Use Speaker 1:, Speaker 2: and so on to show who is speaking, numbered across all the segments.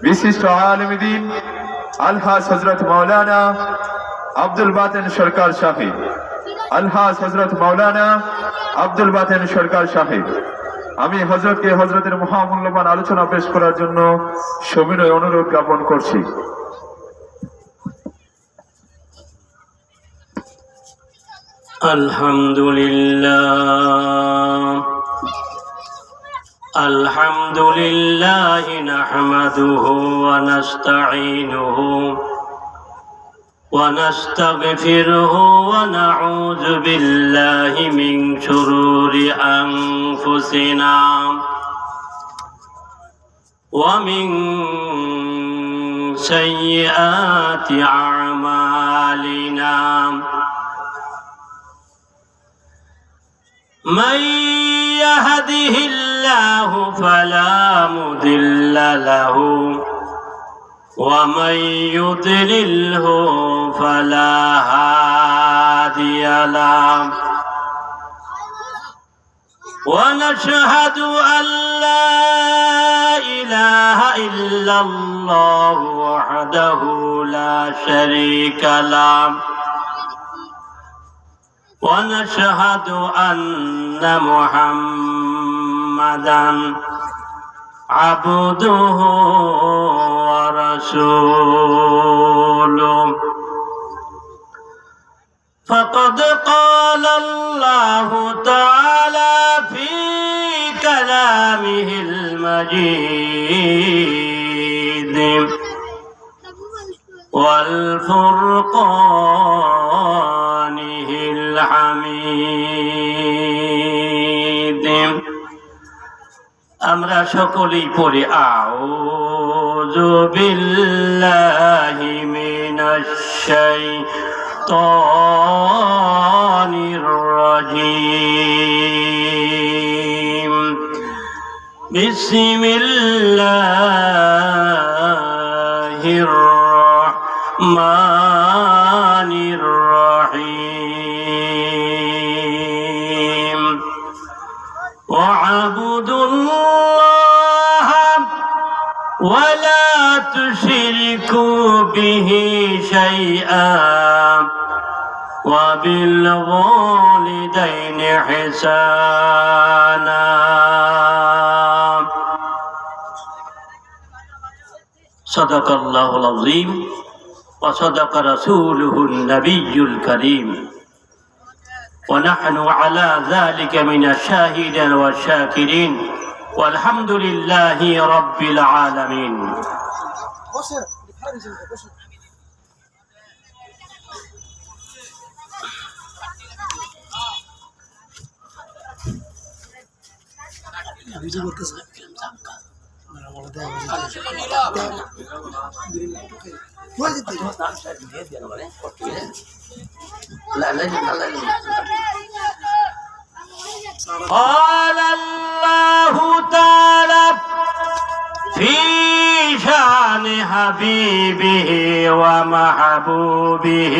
Speaker 1: বিশিষ্ট আলেম দ্বীন আলহাজ হযরত মাওলানা আব্দুল বাতেন সরকার সাহেব, আলহাজ হযরত মাওলানা আব্দুল বাতেন সরকার সাহেব। আমি হযরতকে হযরতের মহামূল্যবান আলোচনা পেশ করার জন্য সবিনয় অনুরোধ জ্ঞাপন করছি।
Speaker 2: আলহামদুলিল্লাহ নাহমাদুহু ওয়া নাস্তাঈনুহু ওয়া নাস্তাগফিরুহু ওয়া নাউযু বিল্লাহি মিন শুরুরি আনফুসিনা ওয়া মিন সাইয়্যাতি আ'মালিনা। من يهده الله فلا مضل له ومن يضلله فلا هادي له ونشهد أن لا إله إلا الله وحده لا شريك له ونشهد أن محمدا عبده ورسوله فقد قال الله تعالى في كلامه المجيد والفرقانه الحميد। আমরা সকলেই পড়ি আউযু বিল্লাহি মিনাশ শাইতানির রাজীম। বিসমিল্লাহির রাহমানির রাহিম। واعبدوا الله ولا تشركوا به شيئا وبالوالدين إحسانا صدق الله العظيم وصدق رسوله النبي الكريم ونحن على ذلك من الشاهدين والشاكرين والحمد لله رب العالمين. قال الله تعالى في شان حبيبه ومحبوبه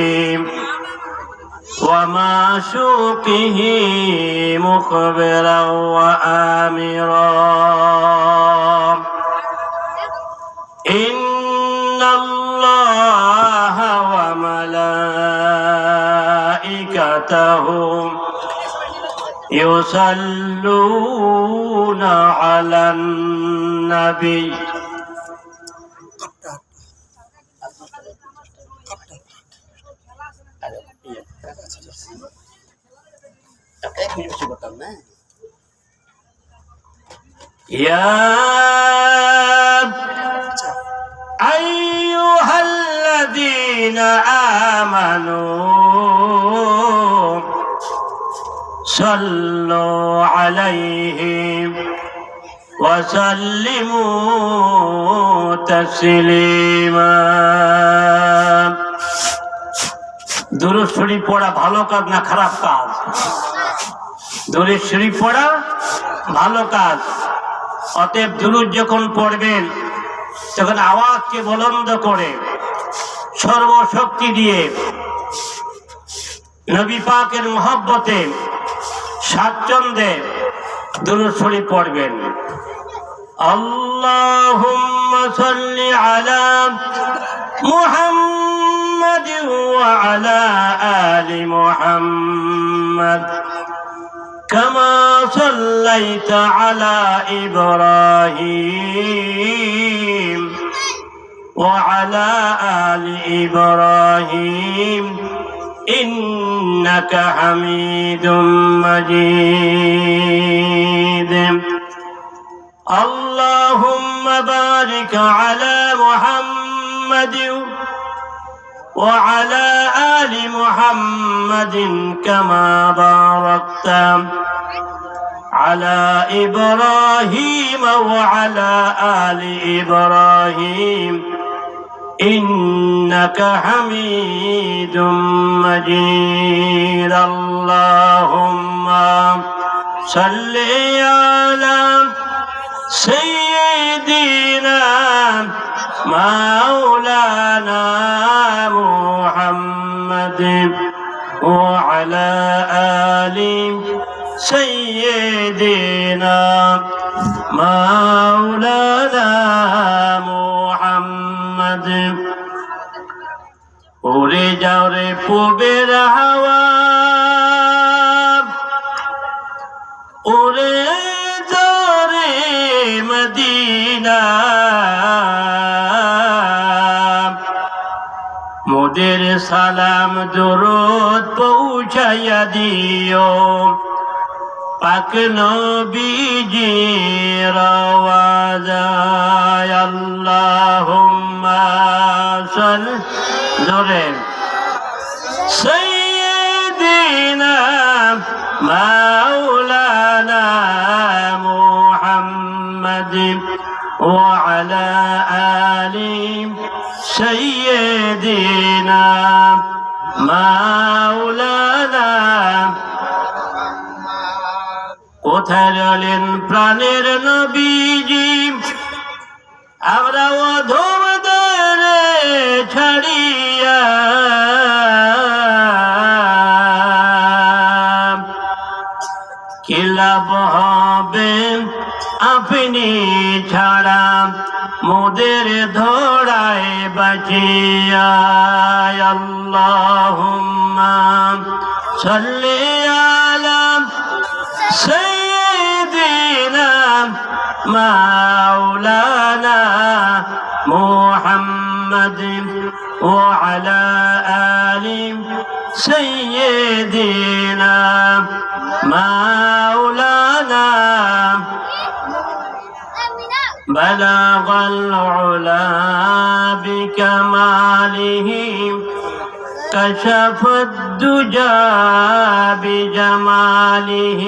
Speaker 2: ومعشوقه مخبرا وآمرا إن الله وملائكته يصلون على النبي يا أيها الذين آمنوا صلوا عليه وسلموا تسليما। দুরূদ শরীফ পড়া ভালো কাজ না খারাপ কাজ? দুরূদ শরীফ পড়া ভালো কাজ। অতএব দুরূদ যখন পড়বেন তখন আওয়াজকে বুলন্দ করে সর্বশক্তি দিয়ে নবী পাকের মহব্বতে স্বাচ্ছন্দ্যে দুরূদ শরীফ পড়বেন। আল্লাহুম্মা সাল্লি وعلى آل محمد كما صليت على إبراهيم وعلى آل إبراهيم إنك حميد مجيد اللهم بارك على محمد وعلى آل محمد كما باركت على إبراهيم وعلى آل إبراهيم إنك حميد مجيد اللهم صل على سيدنا مولانا محمد وعلى آل سيدنا مولانا محمد উড়ে যাও রে পূবের হাওয়া উড়ে যাও রে মদিনা মোদের সালাম দরুদ পৌঁছাইয়া দিও পাক নবীজির আওয়াজায় আল্লাহুম্মা সাল্লি জোরে সাইয়্যিদিনা মাওলানা মুহাম্মাদ ওয়া আলা আলি সাইয়্যিদিনা মাওলানা কোথায় রইলেন প্রাণের নবীজি আমরা অধমদের ছাড়িয়া কি লাভ হবে আপনি ছাড়া মোদের ধরায় বাঁচিয়া আল্লাহুম্মা সাল্লি আলা سيدنا مولانا محمد وعلى آل سيدنا مولانا بلغ العلا بكماله كشف الدجى بجماله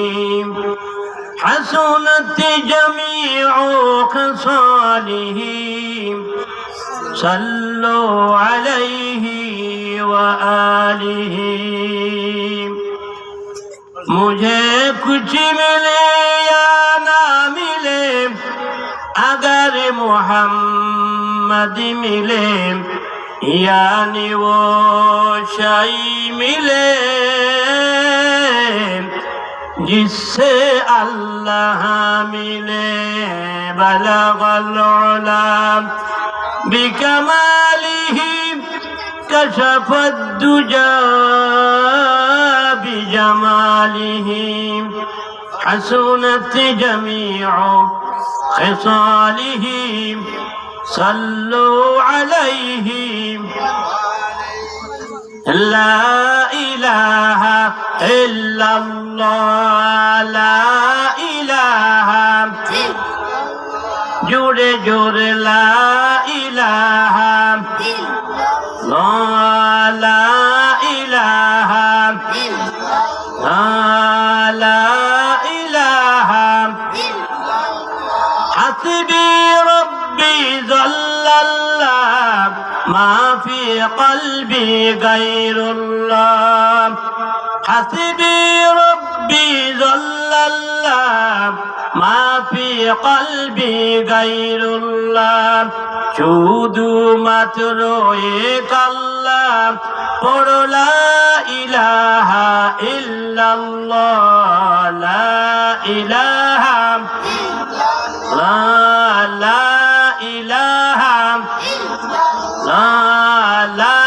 Speaker 2: حسنت جميع خصاله صلوا عليه وآله मुझे कुछ मिले या ना मिले अगर मोहम्मद मिले यानी वो शाई मिले जिससे अल्लाह मिले बलगल उला बिकमालिही कशफद दुजा बिजमालिही हसनत जमीउ खिसालिही صلوا عليه لا إله إلا الله لا إله جوري جوري لا إله لا إله لا إله حسبي ربي ظل الله ما في قلبي غير الله حسبي ربي ظل الله ما في قلبي غير الله শুধু মাত্র এক আল্লাহ পড়ো লা ইলাহা ইল্লাল্লাহ লা ইলাহা লা ইলাহা লা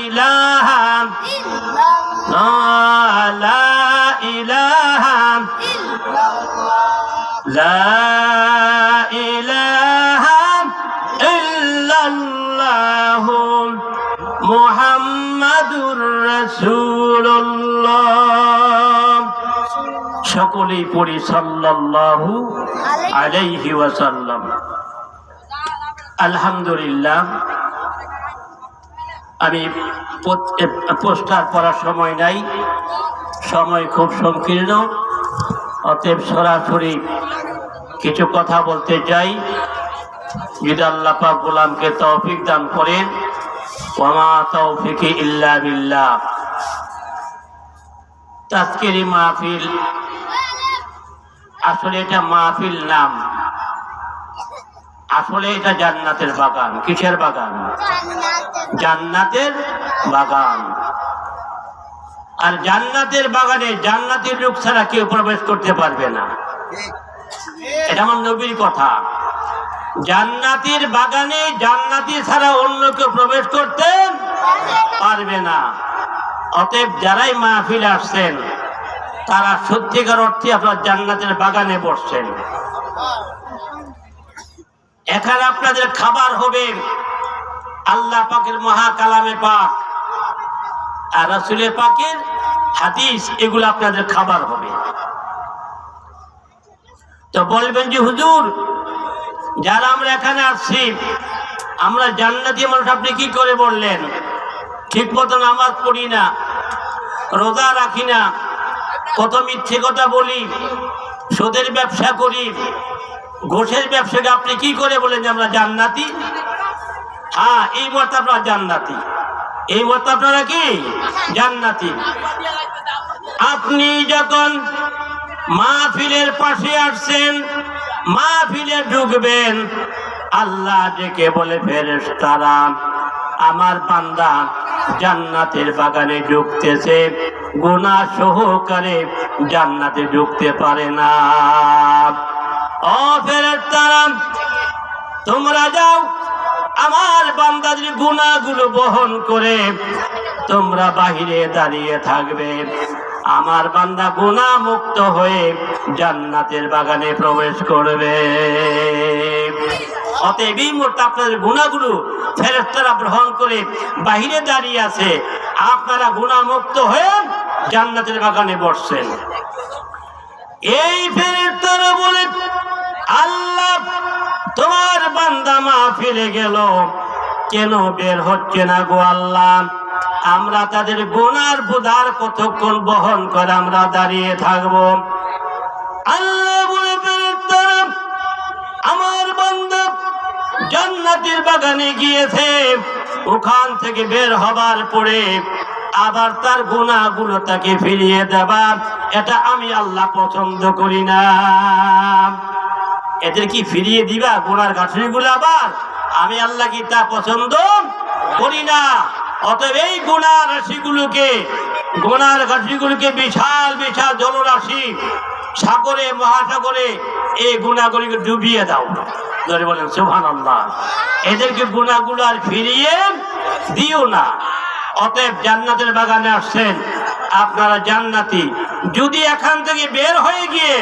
Speaker 2: ইলাহা মুহাম্মাদুর রাসূলুল্লাহ। সকলেই পড়ি সাল্লাল্লাহু আলাইহি ওয়াসাল্লাম। আলহামদুলিল্লাহ, আমি পোস্টার পড়ার সময় নাই, সময় খুব সংকীর্ণ, অতএব সরাসরি কিছু কথা বলতে চাই। যদি আল্লাহ পাক গোলামকে তৌফিক দান করেন, ওয়া মা তাওফিকি ইল্লা বিল্লাহ। তাজকিরি মাহফিল, আসলে এটা মাহফিল নাম, আসলে এটা জান্নাতের বাগান। কিসের বাগান? জান্নাতের বাগান। আর জান্নাতের বাগানে জান্নাতের লোক ছাড়া কেউ প্রবেশ করতে পারবে না, এটা আমার নবীর কথা। জান্নাতের বাগানে জান্নাতি ছাড়া অন্য কেউ প্রবেশ করতে পারবে না। অতএব যারাই মাহফিলে আসছেন তারা সত্যিকার অর্থে আপনার জান্নাতের বাগানে বসছেন। এখানে আপনাদের খাবার হবে আল্লাহ পাকের মহা কালামে পাক আর রাসূলে পাকের হাদিস, এগুলো আপনাদের খাবার হবে। তো বলবেন যে হুজুর, যারা আমরা এখানে আসছি আমরা জান্নাতি মানুষ, আপনি কি করে বললেন? ঠিক মতো নামাজ পড়ি না, রোজা রাখি না, কত মিথ্যে কথা বলি, সুদের ব্যবসা করি, ঘোষের ব্যবসাকে আপনি কি করে বলেন যে আমরা জান্নাতি? হ্যাঁ, এই মত আপনারা জান্নাতি, এই মত আপনারা কি জান্নাতি। আপনি যখন মাহফিলের পাশে আসছেন, মাহফিলে ঢুকবেন, আল্লাহ ডেকে বলে, ফেরেশতারা আমার বান্দা জান্নাতের বাগানে ঢুকতেছে, গুনাহ সহকারে জান্নাতে ঢুকতে পারে না। ও ফেরেশতারা, তোমরা যাও, আমার বান্দাদের গুনাহগুলো বহন করে তোমরা বাহিরে দাঁড়িয়ে থাকবে, আমার বান্দা গুনাহ মুক্ত হয়ে জান্নাতের বাগানে প্রবেশ করবে। অতএব এই মুহূর্তে আপনাদের গুনাহগুলো ফেরেশতারা গ্রহণ করে বাহিরে দাঁড়িয়ে আছে, আপনারা গুনাহ মুক্ত হয়ে জান্নাতের বাগানে বসছেন। এই ফেরেশতারা বলে, আল্লাহ তোমার বান্দা মাহফিলে গেল, কেন বের হচ্ছে না গো আল্লাহ? আমরা তাদের গুনার বোঝার কতক্ষণ বহন করে আমরা দাঁড়িয়ে থাকবো? আল্লাহ বলে, ফেরেশতারা আমার বান্দা জান্নাতের বাগানে গিয়েছে, ওখান থেকে বের হবার পরে আবার তার গুনাহগুলো তাকে ফিরিয়ে দেবা, এটা আমি আল্লাহ পছন্দ করি না। এদের কি ফিরিয়ে দিবা গুনার গাছগুলো? আবার আমি আল্লাহ কি তা পছন্দ করি না। অতএব এই গুনার রাশিগুলোকে বিশাল বিশাল জলরাশি সাগরে মহাসাগরে এই গুনাহগুলোকে ডুবিয়ে দাও। ধরে বলেন সুবহানাল্লাহ। এদেরকে গুনাহগুলো আর ফিরিয়ে দিও না। অতএব জান্নাতের বাগানে আসছেন, আপনারা জান্নাতি। যদি এখান থেকে বের হয়ে গিয়ে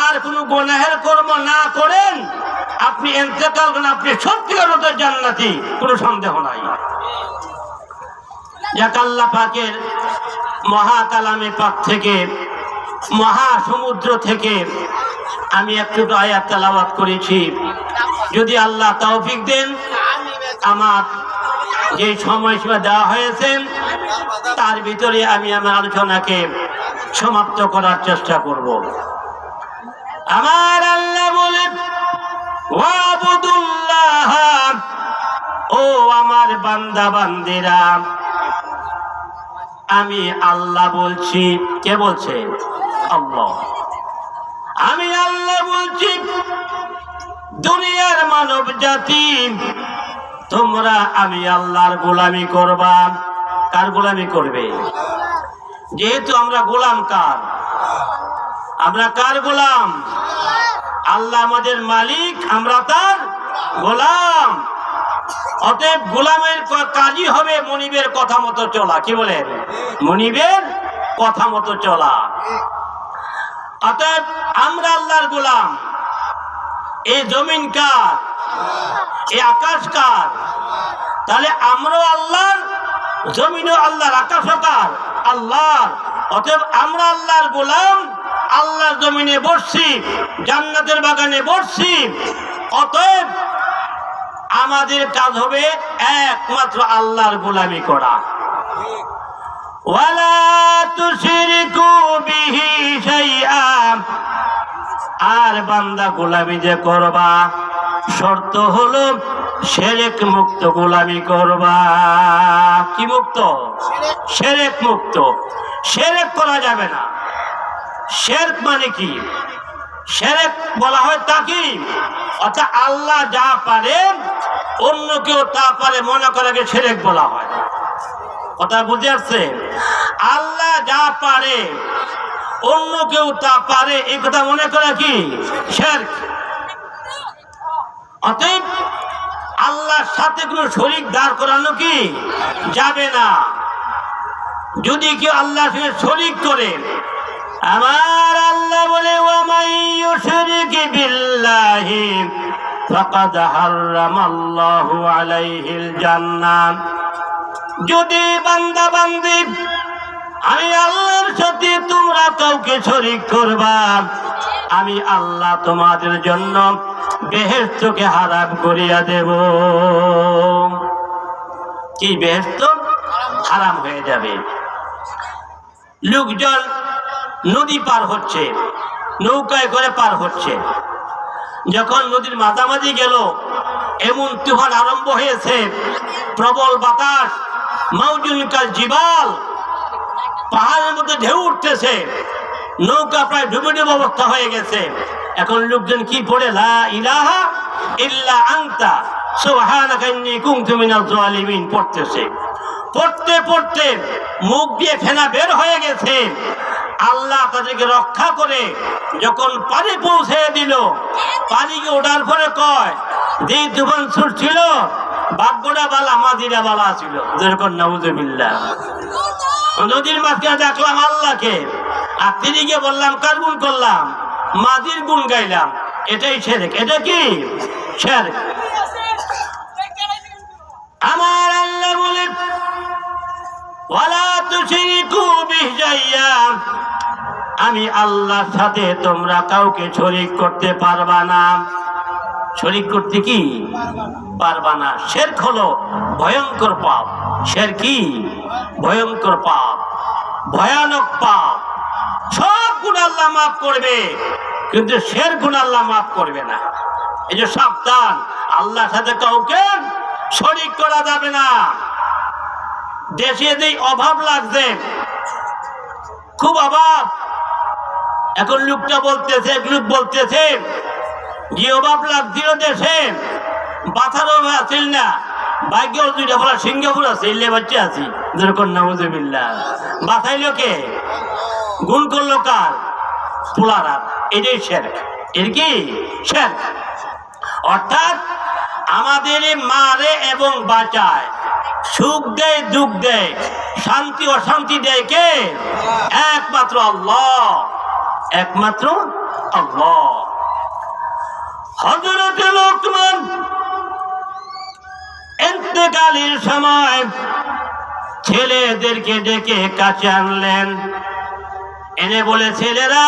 Speaker 2: আর কোনো গুনাহের কর্ম না করেন, আপনি ইন্তেকাল করেন, আপনি সত্যিকার অর্থে জান্নাতি, কোনো সন্দেহ নাই। যাক, আল্লাহ পাকের মহা কালামে পাক থেকে, মহা সমুদ্র থেকে আমি একটু আয়াত তেলাওয়াত করেছি। যদি আল্লাহ তৌফিক দেন, আমার যে সময়সীমা দেওয়া হয়েছে তার ভিতরে আমি আমার আলোচনাকে সমাপ্ত করার চেষ্টা করব। আমার আল্লাহ বলে, ওয়াবুদুল্লাহ, ও আমার বান্দা বান্দিরা, আমি আল্লাহ বলছি। কে বলছে? আল্লাহ। আমি আল্লাহ বলছি, দুনিয়ার মানব জাতি, তোমরা আমি আল্লাহর গোলামি করবা। কার গোলামি করবে? যেহেতু আমরা গোলাম কার? আমরা কার গোলাম? আল্লাহ আমাদের মালিক, আমরা তার গোলাম। অতএব গোলামের কাজই হবে মনিবের কথা মতো চলা। কি বলেন? মনিবের কথা মতো চলা। অতএব আমরা আল্লাহর গোলাম। এই জমিন কার? এই আকাশ কার? তাহলে আমরাও আল্লাহর জমিনও আল্লাহর, আকাশও কার? আল্লাহর। অতএব আমরা আল্লাহর গোলাম, আল্লাহর জমিনে বসছি, জান্নাতের বাগানে বসছি। অতএব আমাদের কাজ হবে একমাত্র আল্লাহর গোলামি করা। ওয়ালা তুশরিকু বিহি শাইআ, আর বান্দা গোলামি যে করবা শর্ত হলো শিরক মুক্ত গোলামি করবা। কি মুক্ত? শিরক মুক্ত। শিরক করা যাবে না। শিরক মানে কি? শিরক বলা হয় তাকে, অর্থাৎ আল্লাহ যা পারে অন্য কেউ তা পারে মনে করে শিরক বলা হয়। কথা বুঝে আসছে? আল্লাহ যা পারে অন্য কেউ তা পারে এই কথা মনে করে কি? শিরক। অতএব আল্লাহর সাথে কোনো শরীক দাঁড় করানো কি যাবে না। যদি কেউ আল্লাহর সাথে শরীক করে, আমার আল্লাহ বলে ওয়ামাই ইউশরিক বিল্লাহি ফাকাদ হারামাল্লাহু আলাইহিল জান্নাহ, যদি বান্দা বান্দি আমি আল্লাহর সাথে তোমরা কাউকে শরীক করবা, আমি আল্লাহ তোমাদের জন্য বেহেশতকে হারাম করিয়া দেব। কি বেহেশত হারাম হয়ে যাবে। লোকজন নদী পার হচ্ছে, নৌকায় করে পার হচ্ছে, যখন নদীর মাঝামাঝি গেল এমন তুফান আরম্ভ হয়েছে, প্রবল বাতাস, মাউজুন কাল জিবাল, পাহাড়ের মধ্যে ঢেউ উঠতেছে, নৌকা প্রায় ডুবে ডুবে অবস্থা হয়ে গেছে। এখন লোকজন কি পড়ে লা ইলাহা ইল্লা আনতা সুবহানাকা ইন্নী কুনতু মিনাজ জালিমিন পড়তেছে। পড়তে পড়তে মুখ দিয়ে ফেনা বের হয়ে গেছে। আল্লাহ তাদেরকে রক্ষা করে যখন পানি পৌঁছে দিল, পানিকে ওঠার পরে কয় যে তুফান ছুটছিল ভাগ্যটা বালা, মাদিরা বালা ছিল। যেরকম নাউজুবিল্লাহ। নদীর মাঝখানে ডাকলাম আল্লাহকে, আর তিনি গিয়ে বললাম কার গুণ করলাম? মাদির গুণ গাইলাম। এটাই শিরক। এটা কি? শিরক। আমার আল্লাহ বলে ওয়ালা তুশরিকু বিহি শাইআ, আমি আল্লাহর সাথে তোমরা কাউকে শরীক করতে পারবা না। শরীক করতে কি পারবা না। শিরক হলো ভয়ঙ্কর পাপ। শিরক কি? ভয়ঙ্কর পাপ, ভয়ানক পাপ। সব গুণ আল্লাহ মাফ করবে, কিন্তু শিরক গুণ আল্লাহ মাফ করবে না। এই যে সাবধান, আল্লাহর সাথে কাউকে শরীক করা যাবে না। দেশে যে অভাব লাগছে, খুব অভাব। এখন লোকটা বলতেছে, এক লোক বলতেছে যে অভাব লাগছিল দেশে, বাঁচারও আছিল না, ভাগ্যেও দুইটা বলা সিঙ্গাপুর আছে, ইল্লে বাচ্চা আছি। যেরকম নাউজুবিল্লাহ। বাঁচাইল কে? গুণ করলো কার? পোলারাত। এটাই শিরক। এর কি? শিরক। অর্থাৎ আমাদের মারে এবং বাঁচায়, সুখ দেয় দুঃখ দেয়, শান্তি অশান্তি দেয় কে? একমাত্র আল্লাহ। একমাত্র আল্লাহ। হযরত লোকমান ইন্তেকালের সময় ছেলেদেরকে ডেকে কাছে আনলেন, এনে বলে ছেলেরা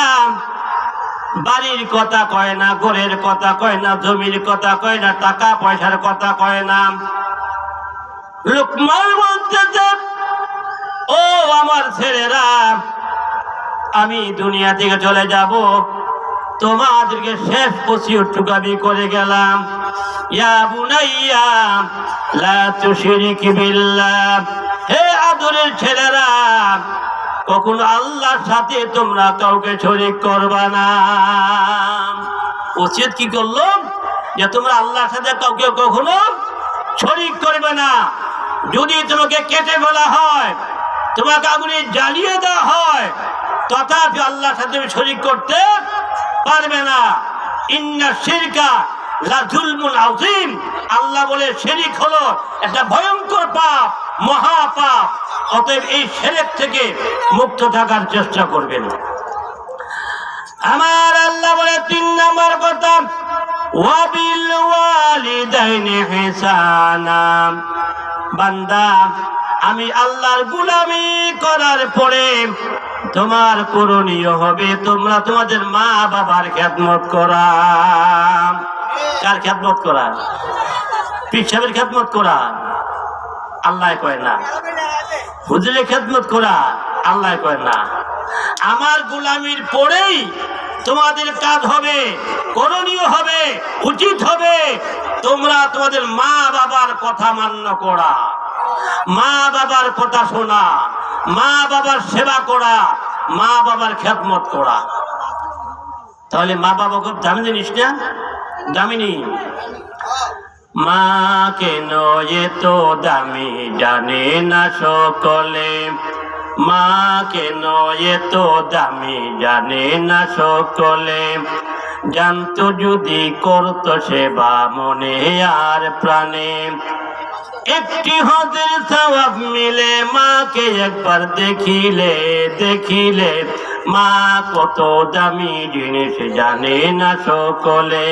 Speaker 2: বাড়ির কথা কয় না, ঘরের কথা কয় না, জমির কথা কয় না, টাকা পয়সার কথা কয় না। লোকমান বলতেছে ও আমার ছেলেরা, আমি দুনিয়া থেকে চলে যাব, তোমাদেরকে শেষ ওসিয়তটুকু আমি করে গেলাম। ইয়া বুনাইয়া লা তুশরিক বিল্লাহ, হে আদরের ছেলেরা, কখনো আল্লাহর সাথে তোমরা কাউকে শরীক করবা না। ওসিয়ত কি করলো? যে তোমরা আল্লাহর সাথে কাউকে কখনো শরীক করবে না। যদি তোমাকে কেটে ফেলা হয়, তোমাকে আগুনে জ্বালিয়ে দেওয়া হয়, তথাপি আল্লাহর সাথে শরীক করতে পারবে না। ইন্না শিরকা লা যুলমুন আযীম, আল্লাহ বলে শিরক হলো একটা ভয়ঙ্কর পাপ, মহা পাপ। অতএব এই শিরক থেকে মুক্ত থাকার চেষ্টা করবেন। আমার আল্লাহ বলে ৩ নম্বর কথা, ওয়া বিল ওয়ালিদাইনি ইহসানা, বান্দা আমি আল্লাহর গোলামি করার পরে তোমার করণীয় হবে তোমরা তোমাদের মা বাবার খেদমত করা। কার খেদমত করা? পীর সাহেবের খেদমত করা? আল্লাহ কয় না। হুজুরের খেদমত করা? আল্লাহ কয় না। আমার গোলামির পরেই তোমাদের কাজ হবে, করণীয় হবে, উচিত হবে তোমরা তোমাদের মা বাবার কথা মান্য করা, মা বাবার কথা শোনা, মা বাবার সেবা করা, মা বাবার খেদমত করা। তাহলে মা বাবা খুব দামি জিনিস না? দামিনী। মা কেন এত দামি জানে না সকলে, মা কেন এত দামি জানে না সকলে, জানতো যদি করতো সেবা মনে আর প্রাণে। একটি হজের সওয়াব মিলে মাকে একবার দেখিলে, দেখিলে মা কত দামি জিনিস জানে না সকলে।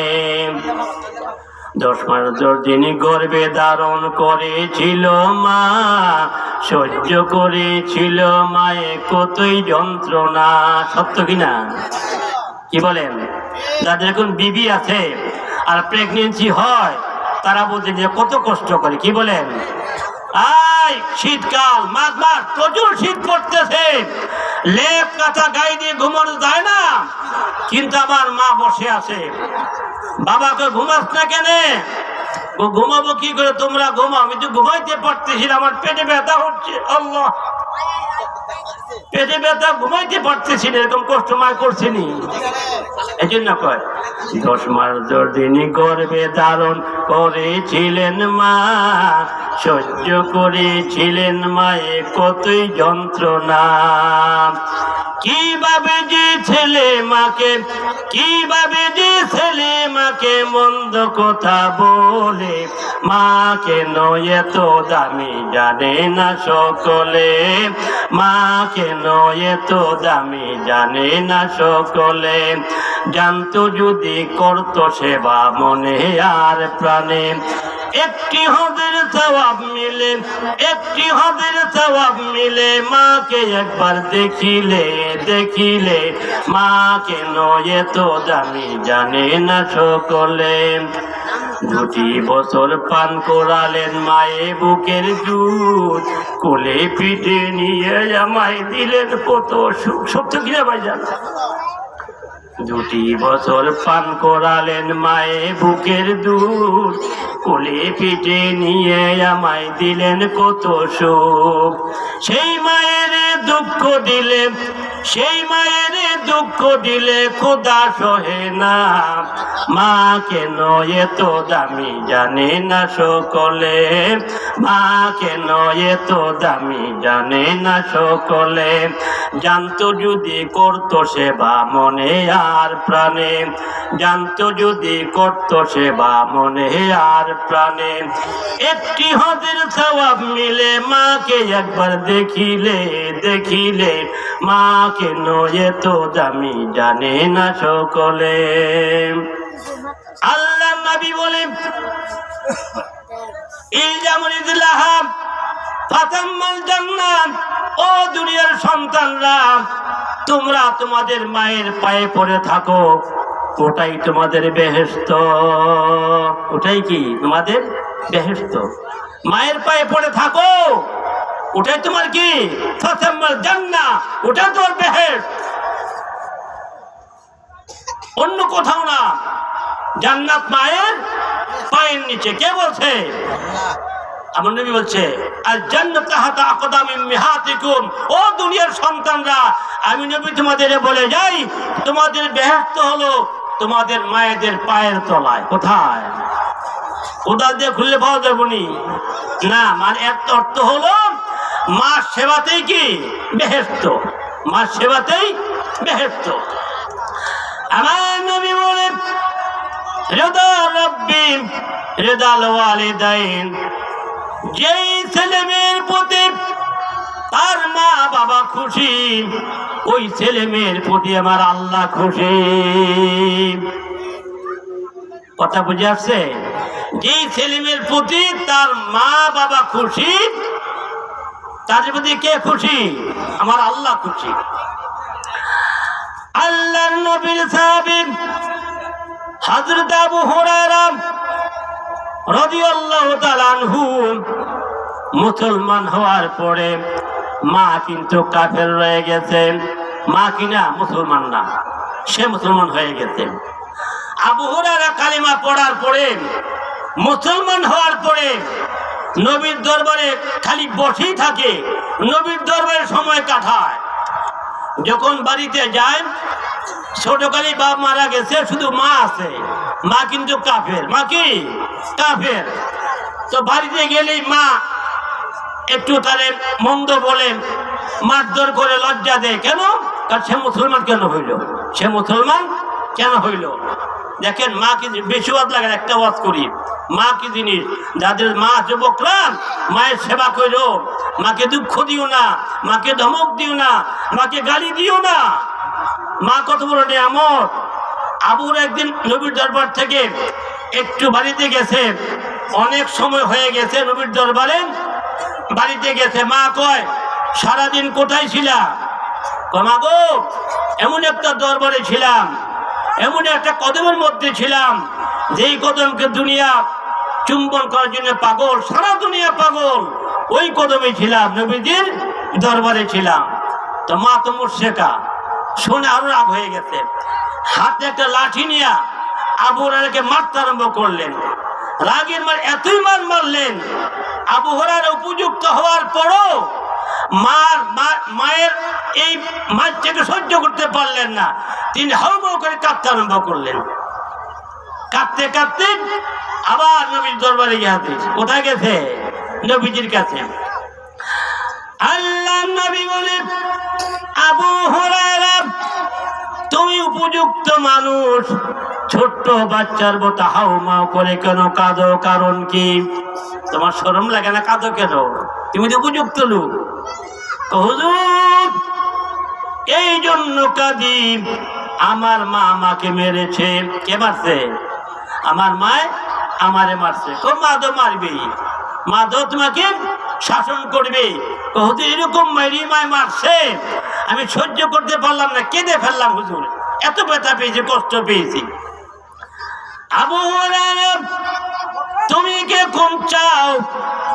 Speaker 2: 10 মাস 10 দিন গর্ভে ধারণ করেছিল মা, সহ্য করেছিল মায়ে কতই যন্ত্রণা। সত্য কিনা? কি বলেন? যাদের এখন বিবি আছে আর প্রেগনেন্সি হয় তারা বলছে যে কত কষ্ট করে। কি বলেন? আই শীতকাল, মাঘ মাস, প্রচুর শীত পড়তেছে, লেপ কাঁথা গায়ে দিয়ে ঘুমানো যায় না, কিন্তু আমার মা বসে আছে। বাবাকে ঘুমাস না কেন? ও ঘুমাবো কি করে? তোমরা ঘুমাও, আমি তো ঘুমাইতে পারতেছি না, আমার পেটে ব্যথা হচ্ছে। আল্লাহ, পেটে ব্যথা, ঘুমাইতে পারতেছি না, এরকম কষ্ট মা করছিনি। এই জন্য কয় 10 মাস 10 দিন গর্ভে ধারণ করেছিলেন মা, সহ্য করেছিলেন মায়ে কতই যন্ত্রণা। কিভাবে যে ছেলে মাকে, কিভাবে যে ছেলে মাকে মন্দ কথা বলে, মা কেন এত দামি জানে না সকলে, মা কেন এত দামি জানে না সকলে, জানতো যদি করতো সেবা মনে আর প্রাণে। একটি হজের সওয়াব মিলে, একটি হজের সওয়াব মিলে মাকে একবার দেখিলে, দেখিলে মা কেন এত দামি জানে না সকলে। 2 বছর পান করালেন মায়ে বুকের দুধ, কোলে পিঠে নিয়ে আমায় দিলেন কত সুখ। সত্য কিনা ভাইজান? 2 বছর পান করালেন মায়ে বুকের দুধ, কোলে পিঠে নিয়ে আমায় দিলেন কত সুখ। সেই মায়ের দুঃখ দিলে, সেই মায়ের দুঃখ দিলে খোদা সহে না, মা কেন এত দামি জানে না সকলে, মা কেন এত দামি জানে না সকলে, জানতো যদি করতো সেবা মনে আর প্রাণে, জানতো যদি করতো সেবা মনে আর প্রাণে। একটি হজের সওয়াব মিলে মাকে একবার দেখিলে, দেখিলে মা কেন এত দামি জানে না সকলে। আল্লাহ নবী বলেন ইলজামুল ইজলাহাব ফাতাম্মাল জান্নাত। ও দুনিয়ার সন্তানরা, তোমরা তোমাদের মায়ের পায়ে পড়ে থাকো, ওটাই তোমাদের বেহেশত। ওটাই কি তোমাদের বেহেশত? মায়ের পায়ে পড়ে থাকো, ওটাই তোমার কি? ফাতাম্মাল জান্নাত, ওটা তোমার বেহেশত, অন্য কোথাও না। জান্নাত মায়ের পায়ের নিচে। কে বলছে? আমার নবী বলছে আল জান্নাত তাহতা আকদামি উম্মাহাতিকুম। ও দুনিয়ার সন্তানরা, আমি নবী তোমাদের বলে যাই, তোমাদের বেহেশত হলো তোমাদের মায়েদের পায়ের তলায়। কোথায়? কোদাল দিয়ে খুললে পাওয়া যাবে না। মানে এর অর্থ হলো মা সেবাতেই কি বেহেশত, মা সেবাতেই বেহেশত। আমার নবী বলে রিদা রাব্বি রিদাল ওয়ালিদাইন। যেই ছেলে মেয়ের প্রতি তার মা বাবা খুশি, ওই ছেলে মেয়ের প্রতি আমার আল্লাহ খুশি। কথা বুঝে আসছে? যেই ছেলে মেয়ের প্রতি তার মা বাবা খুশি, তাদের প্রতি কে খুশি? আমার আল্লাহ খুশি। আল্লাহর নবীর সাহাবী হযরত আবু হুরায়রা রাদিয়াল্লাহু তাআলা আনহু মুসলমান হওয়ার পরে মা কিন্তু কাফের রয়ে গেছে। মা কিনা মুসলমান না, সে মুসলমান হয়ে গেছে। আবু হুরায়রা কালিমা পড়ার পরে, মুসলমান হওয়ার পরে নবীর দরবারে খালি বসেই থাকে, নবীর দরবারে সময় কাটায়। যখন বাড়িতে যায়, ছোটকালে বাপ মারা গেছে, শুধু মা আছে, মা কিন্তু কাফের। মা কি? কাফের। তো বাড়িতে গেলেই মা একটু তারে মন্দ বলে, মারধর করে, লজ্জা দেয়। কেন? কারণ সে মুসলমান কেন হইল? সে মুসলমান কেন হইল? দেখেন মা কি বেশি ওয়াজ লাগে, একটা ওয়াজ করি। মা কি জিনিস? যাদের মা যুবকরা, মায়ের সেবা করো, মাকে দুঃখ দিও না, মাকে ধমক দিও না, মাকে গালি দিও না। মা কত বড় নিয়ামত। আবুর একদিন নবীর দরবার থেকে একটু বাড়িতে গেছে, অনেক সময় হয়ে গেছে নবীর দরবারে বাড়িতে গেছে। মা কয়, সারাদিন কোথায় ছিলা? মা গো, এমন একটা দরবারে ছিলাম, এমন একটা কদমের মধ্যে ছিলাম, যেই কদমকে দুনিয়া চুম্বন করার জন্য পাগল, সারা দুনিয়া পাগল, ওই কদমে ছিলাম, নবীজির দরবারে ছিলাম। তো মা তো মুর্শেকা, শুনে আরো রাগ হয়ে গেছে। হাতে একটা লাঠি নিয়ে আবু হুরায়রাকে মারতে আরম্ভ করলেন। রাগের মার এতই মারলেন, আবু হুরায়রা উপযুক্ত হওয়ার পরও মায়ের এই মারটাকে সহ্য করতে পারলেন না। তিনি হাউমাউ করে কাঁদতে আরম্ভ করলেন। কাঁদতে কাঁদতে আবার নবীর দরবারে গিয়ে, কোথায় গেছে? নবীজির কাছে। আল্লাহ নবী বলে, আবু হুরায়রা, তুমি উপযুক্ত মানুষ, ছোট্ট বাচ্চার মতো হাউমাউ করে কেন কাঁদো? কারণ কি? তোমার শরম লাগে না? কাঁদো কেন? তুমি তো উপযুক্ত লোক। হুজুর, এই জন্য কাঁদি, আমার মা আমাকে মেরেছে। কে মারছে? আমার মায় আমারে মারছে। মা তো মারবেই, মা তো তোমাকে শাসন করবে। হুজুর, এরকম মেরি মায় মারছে, আমি সহ্য করতে পারলাম না, কেঁদে ফেললাম। হুজুর, এত ব্যথা পেয়েছি, কষ্ট পেয়েছি। আবু হুরায়রা, তুমি কে কম চাও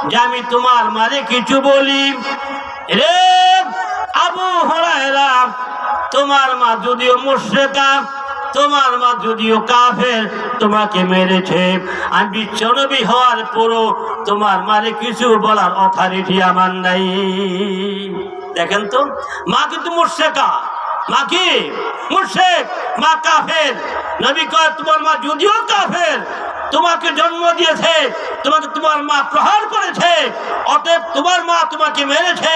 Speaker 2: যে আমি তোমার মারে কিছু বলি? রে আবু হুরায়রা, তোমার মা যদিও মুশরিকা, তোমার মা যদিও কাফের, তোমাকে মেরেছে, আমি বিশ্বনবী হওয়ার পরও তোমার মারে কিছু বলার অথরিটি আমার নাই। দেখেন তো, মা কিন্তু মুশরিকা, মা কি? মুশরিক, মা কাফের। নবী কয়, তোমার মা যদিও কাফের, তোমাকে জন্ম দিয়েছে, তোমাকে তোমার মা প্রহার করেছে, অতএব তোমার মা তোমাকে মেরেছে,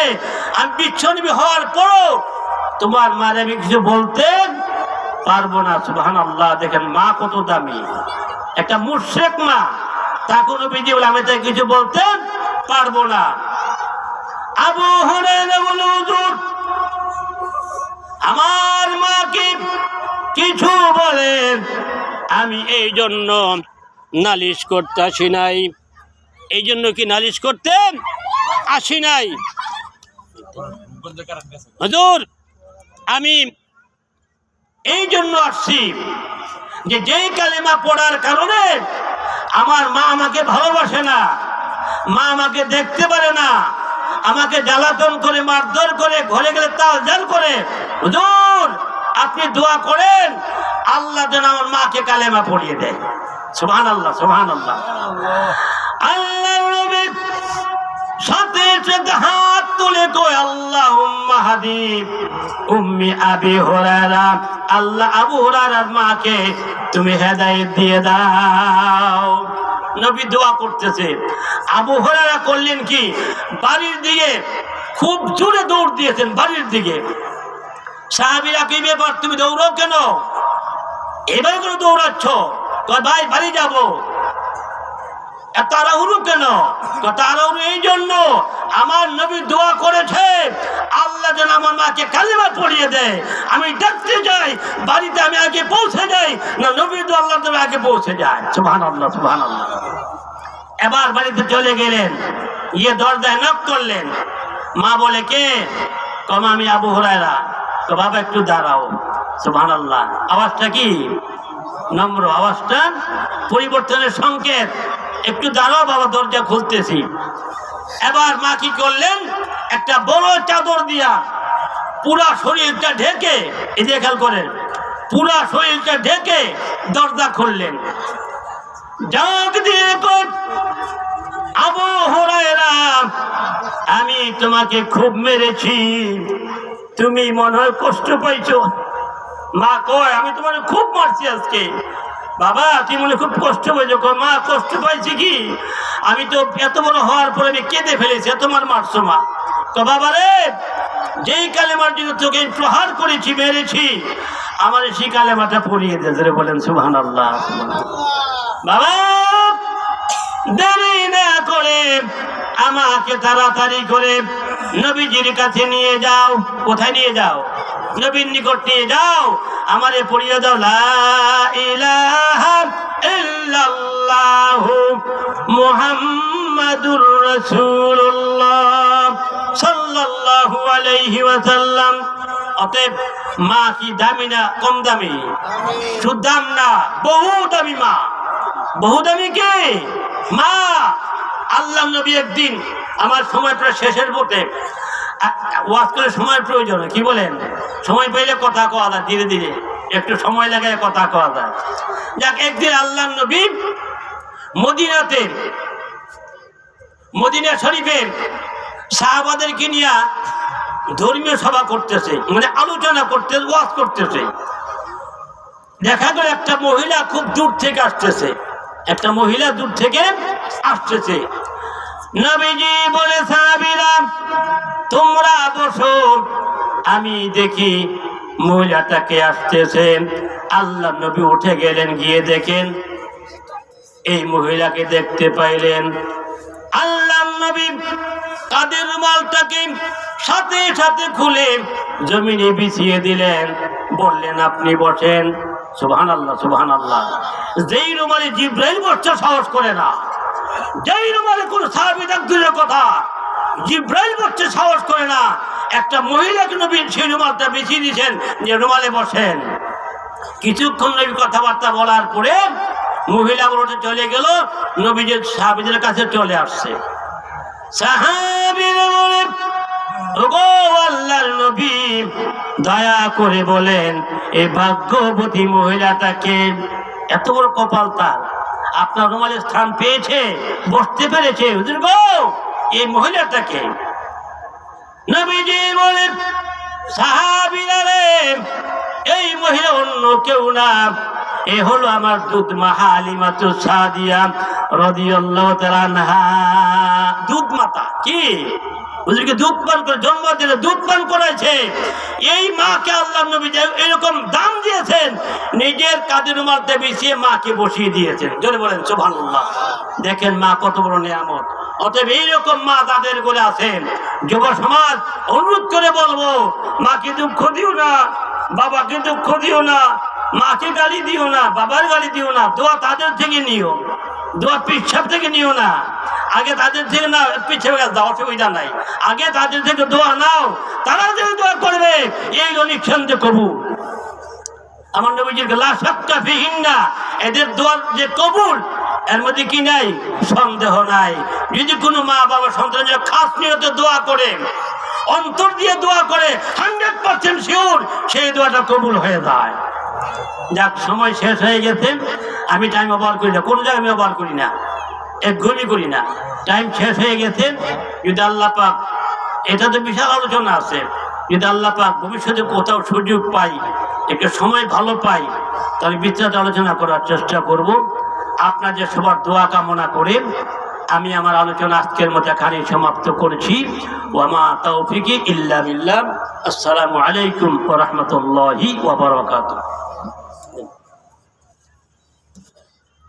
Speaker 2: আমি বিশ্বনবী হওয়ার পরও তোমার মারে আমি কিছু বলতে পারবো না। সুবহানাল্লাহ। দেখেন মা কত দামি। একটা মুশরিক মা, তা কোনো বিধি বলে আমি তাই কিছু বলতে পারবো না। আবু হুরায়রা বলে, হুজুর, আমার মাকে কিছু বলেন, আমি এই জন্য নালিশ করতে আসি নাই। এই জন্য কি নালিশ করতে আসি নাই? হুজুর, আমি এই জন্য আসছি যে যেই কালেমা পড়ার কারণে আমার মা আমাকে ভালোবাসে না, মা আমাকে দেখতে পারে না, আমাকে জ্বালাতন করে, মারধর করে, ঘরে গেলে তালজাল করে। হুজুর, আপনি দোয়া করেন আল্লাহ যেন আমার মাকে কালেমা পড়িয়ে দেয়। সুবহানাল্লাহ, সুবহানাল্লাহ। আল্লাহর নবী সাথে সাথে হাত তুলে কয়, আল্লাহুম্মা হাদি উম্মি আবি হুরায়রা, আল্লাহ আবু হুরায়রার মাকে তুমি হেদায়েত দিয়ে দাও। নবী দোয়া করতেছে। আবু হুরায়রা করলেন কি? বাড়ির দিকে খুব জোরে দৌড় দিয়েছেন, বাড়ির দিকে। সাহাবীরা, কি ব্যাপার, তুমি দৌড়াও কেন? এবার করে দৌড়াচ্ছ? কয়, ভাই বাড়ি যাবো। তাড়াহুড়ো কেন? তাড়াহুড়ো এই জন্য, আমার নবী দোয়া করেছে আল্লাহ যেন আমার মাকে কালেমা পড়িয়ে দেয়। আমি দেখতে যাই বাড়িতে, আমি আগে পৌঁছে যাই না নবী তো আল্লাহ তুমি আগে পৌঁছে যায়। সুবহানাল্লাহ, সুবহানাল্লাহ। এবার বাড়িতে চলে গেলেন, গিয়ে দরজায় নক করলেন। মা বলে কে? কম আমি আবু হুরায়রা। তো বাবা একটু দাঁড়াও। সুবহানাল্লাহ। আওয়াজটা কি নম্র, আওয়াজটা পরিবর্তনের সংকেত। একটু দাঁড়াও বাবা, দরজা খুলতেছি। এবার মা কি করলেন, একটা বড় চাদর দিয়া পুরা শরীরটা ঢেকে, এই যে খেয়াল করেন, পুরা শরীরটা ঢেকে দরজা খুললেন। ডাক দিয়ে কই, আবু হুরায়রা, আমি তোমাকে খুব মেরেছি, তুমি মনে হয় কষ্ট পাইছো। মা কয়, আমি তোমার খুব মারছি আজকে। বাবা তুমি মনে খুব কষ্ট পাইছো? মা কষ্ট পাইছি কি, আমি তো এত বড় হওয়ার পরে আমি কেঁদে ফেলেছি, তোমার মারছো মা। তো বাবা রে, যেই কালেমার জন্য তোকে প্রহার করেছি, মেরেছি, আমার সেই কালেমাটা পড়িয়ে দিয়েছে। বলেন সুবহানাল্লাহ। বাবা দেরি না করে আমাকে তাড়াতাড়ি করে নবীজির কাছে নিয়ে যাও। কোথায় নিয়ে যাও? নবীর নিকট নিয়ে যাও, আমারে পড়িয়ে দাও লা ইলাহা ইল্লাল্লাহু মুহাম্মাদুর রাসূলুল্লাহ সাল্লাল্লাহু আলাইহি ওয়াসাল্লাম। অতএব মা কি দামি না কম দামি? শুধু দাম না, বহু দামি মা। বহু দামি কে? মা। আল্লাহ নবী একদিন, আমার সময় প্রায় শেষের পথে, ওয়াজ করে সময়ের প্রয়োজন, কি বলেন? সময় পাইলে কথা কওয়া যায়, ধীরে ধীরে একটু সময় লাগায় কথা কওয়া যায়। যাক, একদিন আল্লাহ নবী মদিনাতে, মদিনা শরীফের সাহাবাদেরকে নিয়ে ধর্মীয় সভা করতেছে, মানে আলোচনা করতেছে, ওয়াজ করতেছে। দেখা গেল একটা মহিলা খুব দূর থেকে আসতেছে, একটা মহিলা দূর থেকে আসতেছে। নবীজি বলে, সাহাবীরা তোমরা বসো, আমি দেখি মহিলাটাকে আসতেছে। আল্লাহ নবী উঠে গেলেন, গিয়ে দেখেন এই মহিলাকে দেখতে পাইলেন। আল্লাহ নবী কাদের রুমালটাকে সাথে সাথে খুলে জমিনে বিছিয়ে দিলেন, বললেন আপনি বসেন। সুবহানাল্লাহ, সুবহানাল্লাহ। যেই রুমালে জিবরাইল বসতে সাহস করে না, যেই রুমালে কোন সাহাবী দূরের কথা, জিবরাইল বসতে সাহস করে না, একটা মহিলাকে নবী সেই রুমালটা বিছিয়ে দিয়েছেন যে রুমালে বসেন। কিছুক্ষণ নবী কথাবার্তা বলার পরে মহিলা বলতে চলে গেল, নবীদের সাহাবীদের কাছে চলে আসছে। সাহাবীরা বলে, ওগো আল্লাহর নবী, দয়া করে বলেন এই ভাগ্যবতী মহিলাটাকে, এত বড় কপাল তার, আপনার রুমালের স্থান পেয়েছে, বসতে পেরেছে, হুজুর গো এই মহিলাটাকে। নবীজি বলে, সাহাবীরা রে, এই মহিলা অন্য কেউ না, এ হলো আমার দুধ মা হালিমাতুস সাদিয়া রাদিয়াল্লাহু তাআলা আনহা। দুধ মাতা কি? হুজুরকে দুধ পান করে জন্ম দিলে দুধ পান করাইছে। এই মাকে আল্লাহ নবী এরকম দাম দিয়েছেন, নিজের কাঁধের রুমালতে বিছিয়ে মাকে বসিয়ে দিয়েছেন। জোরে বলেন সুবহানাল্লাহ। দেখেন মা কত বড় নিয়ামত। অতএব এইরকম মা তাদের করে আছেন। যুব সমাজ অনুরোধ করে বলবো, মাকে দুঃখ দিও না, বাবাকে দুঃখ দিও না, মাকে গালি দিও না, বাবার গালি দিও না, দোয়া তাদের থেকে নিও, দোয়া পিছাব থেকে নিও না। আগে তাদের থেকে না পিছিয়ে গেছে, অসুবিধা নাই, আগে তাদের থেকে দোয়া নাও, তারা যে দোয়া করবে এই নিঃসন্দেহে কবুল। আমার নবীজির লা শাক্কা ফিহিন্না, এদের দোয়ার যে কবুল এর মধ্যে কি নাই? সন্দেহ নাই। যদি কোনো মা বাবা সন্তানের খাস নিয়তে দোয়া করে, অন্তর দিয়ে দোয়া করে, 100% শিওর সেই দোয়াটা কবুল হয়ে যায়। যাক, সময় শেষ হয়ে গেছে, আমি টাইম ওভার করি না, কোনো জায়গায় আমি ওভার করি না, একঘুমি করি না। টাইম শেষ হয়ে গেছে। যদি আল্লাহ পাক, এটা তো বিশাল আলোচনা আছে, যদি আল্লাহ পাক ভবিষ্যতে কোথাও সুযোগ পাই, একটা সময় ভালো পাই, তাহলে বিস্তারিত আলোচনা করার চেষ্টা করব। আপনাদের সবার দোয়া কামনা করে আমি আমার আলোচনা আজকের মতো এখানে সমাপ্ত করেছি। ওয়া মা তাওফিকি ইল্লা বিল্লাহ। আসসালামু আলাইকুম ওয়া রাহমাতুল্লাহি ওয়া বারাকাতুহু।